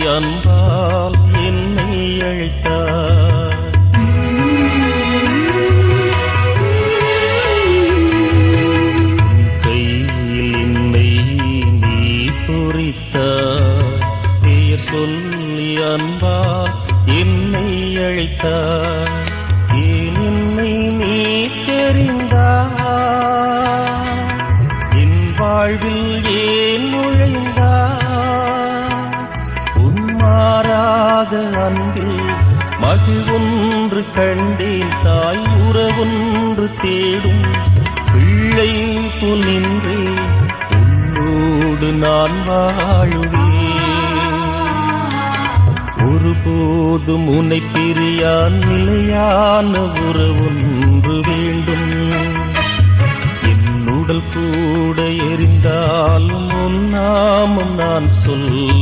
அன்பால் என்னை அழைத்தார். கையில் என்னை நீ பொறித்தார். பெயர் சொல்லி அன்பால் என்னை அழைத்தார். ஏன் என்னை நீ தெரிந்தார்? என் வாழ்வில் ஏன் நுழைந்தார்? உன்மாறாத அன்பில் மகிழ்வொன்று கண்டேன். தாய் உறவொன்று தேடும் பிள்ளை போல் நின்றேன். உன்னோடு நான் வாழுவேன். ஒருபோதும் உன்னை பிரியா நிலையான உறவொன்று வேண்டும். என் உடல் கூட எரிந்தாலும் உன் நாமம் நான் சொல்ல